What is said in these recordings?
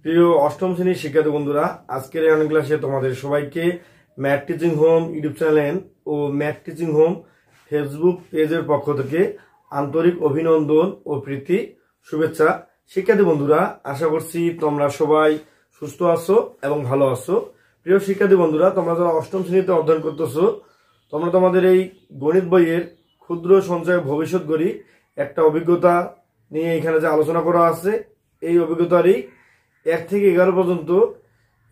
প্রিয় অষ্টম শ্রেণীর শিক্ষার্থী বন্ধুরা, আজকের এই অনলাইন ক্লাসে তোমাদের সবাইকে math teaching home YouTube channel ও ম্যাথ টিচিং হোম ফেসবুক পেজের পক্ষ থেকে আন্তরিক অভিনন্দন ও প্রীতি শুভেচ্ছা। শিক্ষার্থী বন্ধুরা, আশা করছি তোমরা সবাই সুস্থ আছো এবং ভালো আছো। প্রিয় শিক্ষার্থী বন্ধুরা, তোমরা যারা অষ্টম শ্রেণীতে অধ্যয়ন করতেছো, তোমরা তোমাদের এই গণিত বইয়ের ক্ষুদ্র সঞ্চয় ভবিষ্যৎ গড়ি একটা অভিজ্ঞতা নিয়ে এখানে যে আলোচনা করা আছে, এই অভিজ্ঞতারই 1 থেকে 11 পর্যন্ত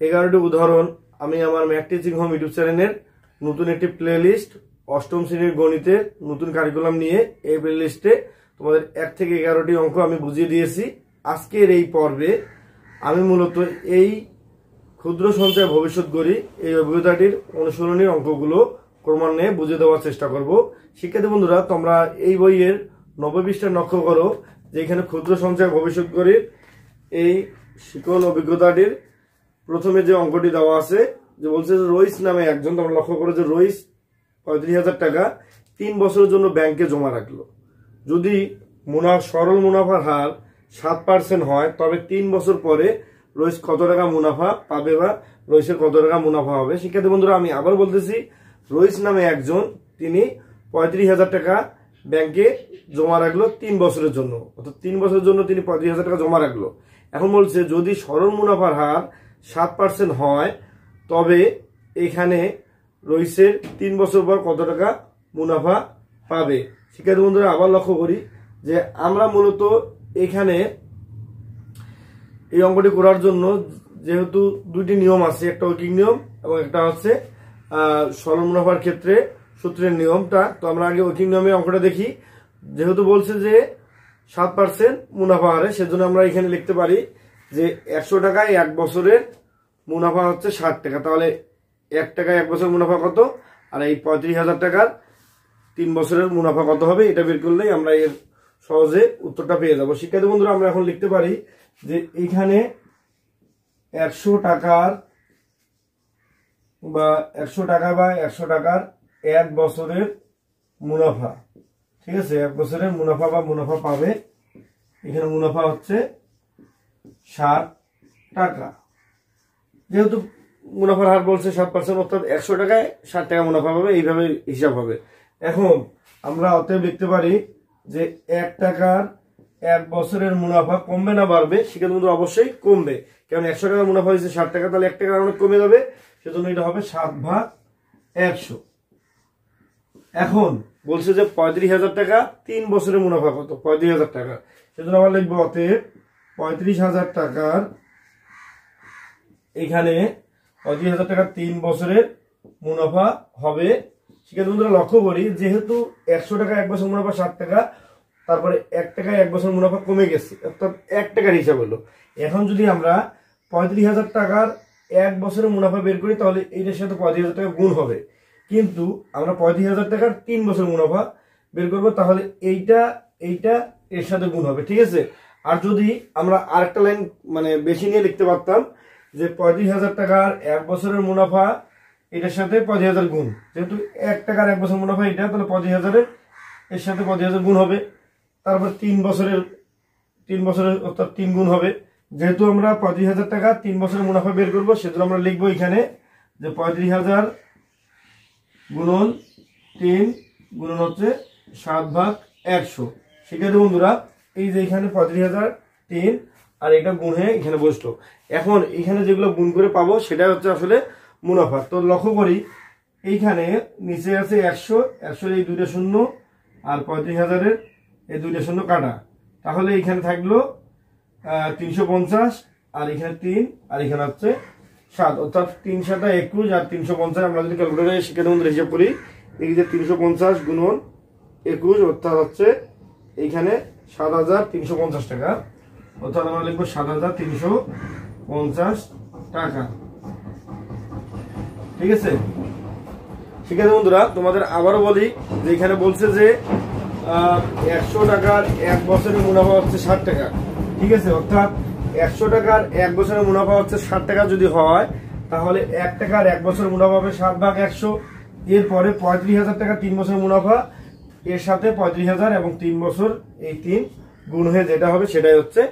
11টি উদাহরণ আমি আমার ম্যাথ টিচিং হোম ইউটিউব চ্যানেলের নতুন একটি প্লেলিস্ট অষ্টম শ্রেণীর গণিতের নতুন কারিকুলাম নিয়ে এই প্লেলিস্টে তোমাদের 1 থেকে 11টি অঙ্ক আমি বুঝিয়ে দিয়েছি। আজকের এই পর্বে আমি মূলত এই ক্ষুদ্র সঞ্চয় ভবিষ্যৎ গড়ি এই অভিজ্ঞতাটির অনুসরণী অঙ্কগুলো ক্রমান্বয়ে বুঝিয়ে দেওয়ার চেষ্টা করব। শিক্ষার্থী বন্ধুরা, তোমরা এই বইয়ের 90 পৃষ্ঠা লক্ষ্য করো যে এখানে ক্ষুদ্র সঞ্চয় ভবিষ্যৎ গড়ির এই শিকল অভিজ্ঞতাটির প্রথমে যে অঙ্কটি দেওয়া আছে, যে বলছে যে রইস নামে একজন, তোমরা লক্ষ্য করো যে রইস 35,000 টাকা 3 বছরের জন্য ব্যাংকে জমা রাখলো। যদি সরল মুনাফার হার 7% হয়, তবে 3 বছর পরে রইস কত টাকা মুনাফা পাবে বা রইসের কত টাকা মুনাফা হবে। শিক্ষার্থী বন্ধুরা, আমি আবার বলতেছি, রইস নামে একজন, তিনি 35,000 টাকা ব্যাংকে জমা রাখলো 3 বছরের জন্য, অর্থাৎ 3 বছরের জন্য তিনি 35,000 টাকা জমা রাখলো। এখন বলছে যদি সরল মুনাফার হার 7% হয়, তবে এখানে রইসের 3 বছর পর কত টাকা মুনাফা পাবে। শিক্ষার্থী বন্ধুরা, আবার লক্ষ্য করি যে আমরা মূলত এখানে এই অঙ্কটি করার জন্য যেহেতু দুইটি নিয়ম আছে, একটা ঐকিক নিয়ম এবং একটা হচ্ছে সরল মুনাফার ক্ষেত্রে সূত্রের নিয়মটা। তো আমরা আগে ঐকিক নিয়মে অঙ্কটা দেখি। যেহেতু বলছে যে 7% মুনাফা হারে, সেজন্য আমরা এখানে লিখতে পারি যে 100 টাকায় 1 বছরের মুনাফা হচ্ছে 60 টাকা। তাহলে 1 টাকায় 1 বছর মুনাফা কত, আর এই 35,000 টাকার 3 বছরের মুনাফা কত হবে, এটা বের করলেই আমরা এর সহজে উত্তরটা পেয়ে যাব। শিক্ষার্থী বন্ধুরা, আমরা এখন লিখতে পারি যে এখানে 100 টাকার বা 100 টাকার 1 বছরের মুনাফা, ঠিক আছে, 1 বছরের মুনাফা বা মুনাফা পাবে। এখানে মুনাফা হচ্ছে 60 টাকা। যেহেতু মুনাফার হার বলছে 7%, অর্থাৎ 100 টাকায় 60 টাকা মুনাফা পাবে, এইভাবে হিসাব হবে। এখন আমরা অতএব লিখতে পারি যে 1 টাকার 1 বছরের মুনাফা কমবে না বাড়বে? সেক্ষেত্রে কিন্তু অবশ্যই কমবে, কারণ 100 টাকার মুনাফা হয়েছে 60 টাকা, তাহলে 1 টাকা অনেক কমে যাবে, সেজন্য এটা হবে 7/100। এখন বলছে যে 35,000 টাকা 3 বছরের মুনাফা কত, 35,000 টাকা, সেজন্য আমরা লিখবো অতএব 35,000 টাকার, এখানে 35,000 টাকা 3 বছরের মুনাফা হবে। শিক্ষার্থী বন্ধুরা, লক্ষ্য করি যেহেতু 100 টাকা 1 বছর মুনাফা 60 টাকা, তারপরে 1 টাকায় 1 বছর মুনাফা কমে গেছে, অর্থাৎ 1 টাকার হিসাব হলো। এখন যদি আমরা 35,000 টাকার 1 বছরের মুনাফা বের করি, তাহলে এইটার সাথে 35,000 টাকা গুণ হবে। কিন্তু আমরা 35,000 টাকার 3 বছর মুনাফা বের করবো, তাহলে এইটা এর সাথে গুণ হবে, ঠিক আছে। আর যদি আমরা আরেকটা লাইন বেশি নিয়ে লিখতে পারতাম যে 35,000 টাকার 1 বছরের মুনাফা এটার সাথে 35,000 গুণ, যেহেতু 1 টাকার 1 বছর মুনাফা এটা, তাহলে 35,000 এর সাথে 35,000 গুণ হবে। তারপর 3 বছরের অর্থাৎ 3 গুণ হবে। যেহেতু আমরা 35,000 টাকা 3 বছরের মুনাফা বের করবো, সেজন্য আমরা লিখবো এখানে যে 35,000 গুণন 3 গুণন হচ্ছে 7/100। শিক্ষার্থী বন্ধুরা, এই যে এখানে 35,003 আর এটা গুণ হয়ে এখানে বসলো। এখন এখানে যেগুলো গুণ করে পাবো সেটা হচ্ছে আসলে মুনাফা। তো লক্ষ্য করি এইখানে নিচে আছে 100 এই দুইটা শূন্য, আর 35,000 এই দুইটা শূন্য কাটা, তাহলে এখানে থাকলো 350, আর এখানে 3, আর এখানে হচ্ছে 7, অর্থাৎ 3 × 7 = 21, আর 350 আমরা যদি ক্যালকুলেটরে শিক্ষার্থী বন্ধুরা হিসাব করি, এই যে 350 গুণন 21, অর্থাৎ হচ্ছে এইখানে 7,350 টাকা, অর্থাৎ আমরা লিখবো 7,350 টাকা, ঠিক আছে। শিক্ষার্থী বন্ধুরা, তোমাদের আবারও বলি যে এখানে বলছে যে 100 টাকার 1 বছরের মুনাফা হচ্ছে 60 টাকা, ঠিক আছে, অর্থাৎ 100 টাকার 1 বছরের মুনাফা হচ্ছে 60 টাকা যদি হয়, তাহলে 1 টাকার 1 বছরের মুনাফা হবে 7/100। এরপরে 35,000 টাকা 3 বছরের মুনাফা, এর সাথে 35,000 এবং 3 বছর, এই 3 গুণ হয়ে যেটা হবে সেটাই হচ্ছে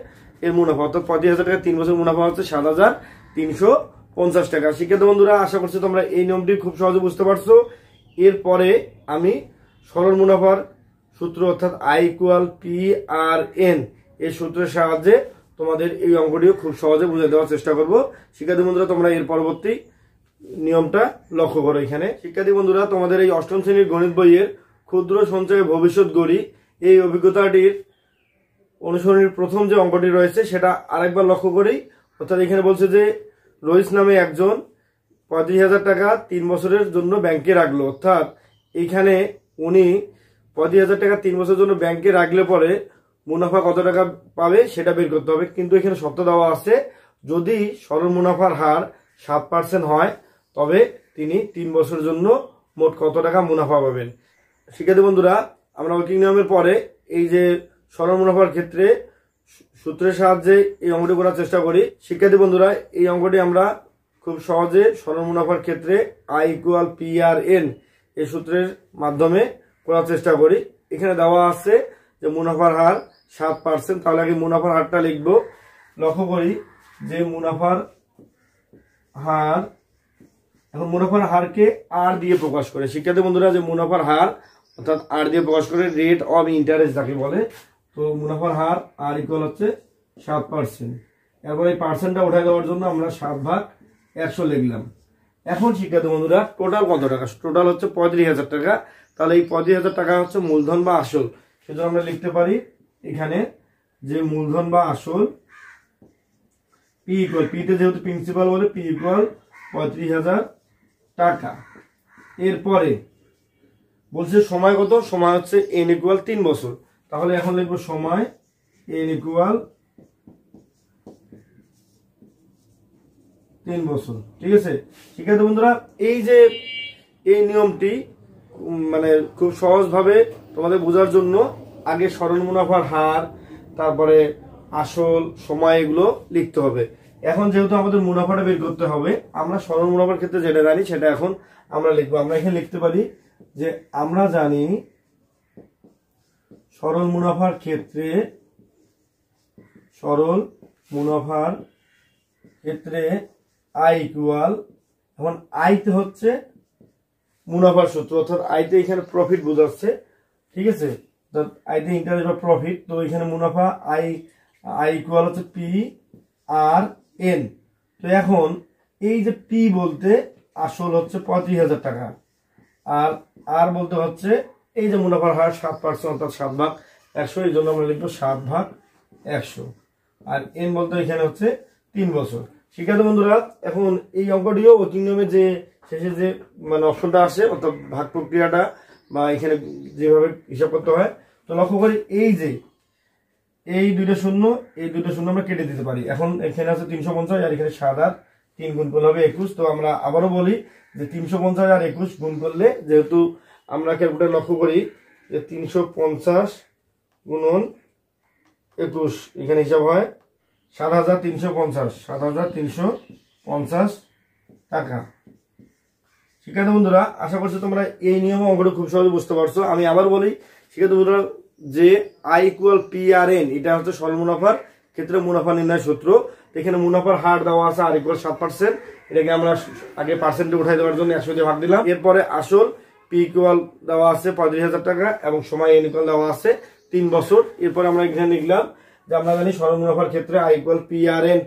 এর মুনাফা, অর্থাৎ 35,000 টাকা 3 বছর মুনাফা হচ্ছে 7,350 টাকা। শিক্ষার্থী বন্ধুরা, আশা করছি তোমরা এই নিয়মটি খুব সহজে বুঝতে পারছো। এরপরে আমি সরল মুনাফার সূত্র অর্থাৎ I=PRN এই সূত্রের সাহায্যে তোমাদের এই অঙ্কটিও খুব সহজে বুঝে দেওয়ার চেষ্টা করব। শিক্ষার্থী বন্ধুরা, তোমরা এর পরবর্তী নিয়মটা লক্ষ্য করো। এখানে শিক্ষার্থী বন্ধুরা, তোমাদের এই অষ্টম শ্রেণীর গণিত বইয়ের ক্ষুদ্র সঞ্চয়ে ভবিষ্যৎ গড়ি এই অভিজ্ঞতাটির অনুসরণের প্রথম যে অঙ্কটি রয়েছে সেটা আরেকবার লক্ষ্য করি। অর্থাৎ এখানে বলছে যে রইস নামে একজন 35,000 টাকা 3 বছরের জন্য ব্যাংকে রাখলো। অর্থাৎ এখানে উনি 35,000 টাকা 3 বছরের জন্য ব্যাংকে রাখলে পরে মুনাফা কত টাকা পাবে সেটা বের করতে হবে। কিন্তু এখানে শর্ত দেওয়া আছে, যদি সরল মুনাফার হার 7% হয় তবে তিনি 3 বছরের জন্য মোট কত টাকা মুনাফা পাবেন। শিক্ষার্থী বন্ধুরা, আমরা ওয়ার্কিং নিয়মের পরে এই যে সরল মুনাফার ক্ষেত্রে সূত্রের সাহায্যে এই অঙ্কটি করার চেষ্টা করি। শিক্ষার্থী বন্ধুরা, এই অঙ্কটি আমরা খুব সহজে সরল মুনাফার ক্ষেত্রে I=PRN এই সূত্রের মাধ্যমে করার চেষ্টা করি। এখানে দেওয়া আছে যে মুনাফার হার 7%। তাহলে আগে মুনাফার হারটা লিখব। লক্ষ্য করি যে মুনাফার হার, এখন মুনাফার হারকে আর দিয়ে প্রকাশ করে। শিক্ষার্থী বন্ধুরা, যে মুনাফার হার অর্থাৎ আর দিয়ে প্রকাশ করে রেট অফ ইন্টারেস্ট যাকে বলে, তো মুনাফার হার আর ইকুয়াল হচ্ছে 7%। এরপর এই পার্সেন্টটা উঠাই দেওয়ার জন্য আমরা 7/100 লিখলাম। এখন শিক্ষার্থী বন্ধুরা, টোটাল কত টাকা? টোটাল হচ্ছে 35,000 টাকা। তাহলে এই 35,000 টাকা হচ্ছে মূলধন বা আসল। সেজন্য আমরা লিখতে পারি এখানে যে মূলধন বা আসল পিতে যেহেতু প্রিন্সিপাল বলে P=35,000 টাকা। এরপরে বলছে সময় কত? সময় হচ্ছে n=3 বছর। তাহলে এখন লিখবো সময় n=3 বছর। ঠিক আছে শিক্ষার্থী বন্ধুরা, এই যে এই নিয়মটি মানে খুব সহজভাবে তোমাদের বোঝার জন্য আগে সরল মুনাফার হার, তারপরে আসল, সময় এগুলো লিখতে হবে। এখন যেহেতু আমাদের মুনাফাটা বের করতে হবে, আমরা সরল মুনাফার ক্ষেত্রে যেটা জানি সেটা এখন আমরা লিখবো। আমরা এখানে লিখতে পারি যে আমরা জানি সরল মুনাফার ক্ষেত্রে I=, এখন আইতে হচ্ছে মুনাফার সূত্র, অর্থাৎ আইতে এখানে প্রফিট বোঝাচ্ছে। ঠিক আছে, আইতে ইন্টারেস্ট বা প্রফিট। তো এখানে মুনাফা I= হচ্ছে PRN। তো এখন এই যে P বলতে আসল হচ্ছে 35,000 টাকা, আর বলতে হচ্ছে এই যে মুনাফার হার 7%, অর্থাৎ 7/100। এই জন্য আমরা লিখবো 7/100। আর N বলতে এখানে হচ্ছে 3 বছর। শিক্ষার্থী বন্ধুরা, এখন এই অঙ্কটিও ওয়ার্কিং নিয়মে যে শেষে যে মানে অপশনটা আসে, অর্থাৎ ভাগ প্রক্রিয়াটা বা এখানে যেভাবে হিসাব করতে হয়, তো লক্ষ্য করি এই যে এই দুইটা শূন্য আমরা কেটে দিতে পারি। এখন এখানে আছে 350 আর এখানে 7 আর 3 গুণ করলে হবে 21। তো আমরা আবারও বলি যে 350 আর 21 গুণ করলে, যেহেতু আমরা ক্যালকুলেটর লক্ষ্য করি যে 350 গুণন 21, এখানে হিসাব হয় 7,350 টাকা। শিক্ষার্থী বন্ধুরা, আশা করছি তোমরা এই নিয়ম অঙ্কটা খুব সহজে বুঝতে পারছো। আমি আবার বলি শিক্ষার্থী বন্ধুরা, যে I=PRN এটা হচ্ছে সরল মুনাফার ক্ষেত্রে মুনাফা নির্ণয় সূত্র। এখানে মুনাফার হার দেওয়া আছে R=7%। এটাকে আমরা আগে পার্সেন্টে উঠাই দেওয়ার জন্য 100 দিয়ে ভাগ দিলাম। এরপরে আসল P= দেওয়া আছে 35,000 টাকা এবং সময় n= দেওয়া আছে 3 বছর। এরপরে আমরা এখানে লিখলাম যে আমরা জানি সরল মুনাফার ক্ষেত্রে I=PRN,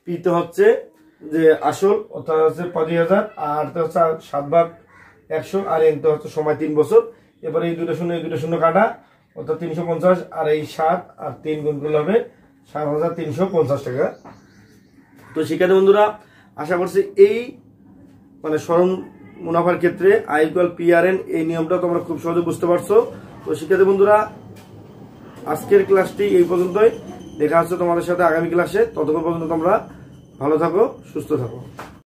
পিতে হচ্ছে যে আসল অর্থাৎ হচ্ছে 35,000, আর হচ্ছে 7/100, আর এনতে হচ্ছে সময় 3 বছর। এবারে এই দুটো শূন্য কাটা, অর্থাৎ 350 আর এই 7 আর 3 গুণ করলে হবে 7,350 টাকা। তো শিক্ষার্থী বন্ধুরা, আশা করছি এই মানে সরল মুনাফার ক্ষেত্রে I=PRN এই নিয়মটা তোমরা খুব সহজে বুঝতে পারছো। তো শিক্ষার্থী বন্ধুরা, আজকের ক্লাসটি এই পর্যন্তই। দেখা হচ্ছে তোমাদের সাথে আগামী ক্লাসে। ততক্ষণ পর্যন্ত তোমরা ভালো থাকো, সুস্থ থাকো।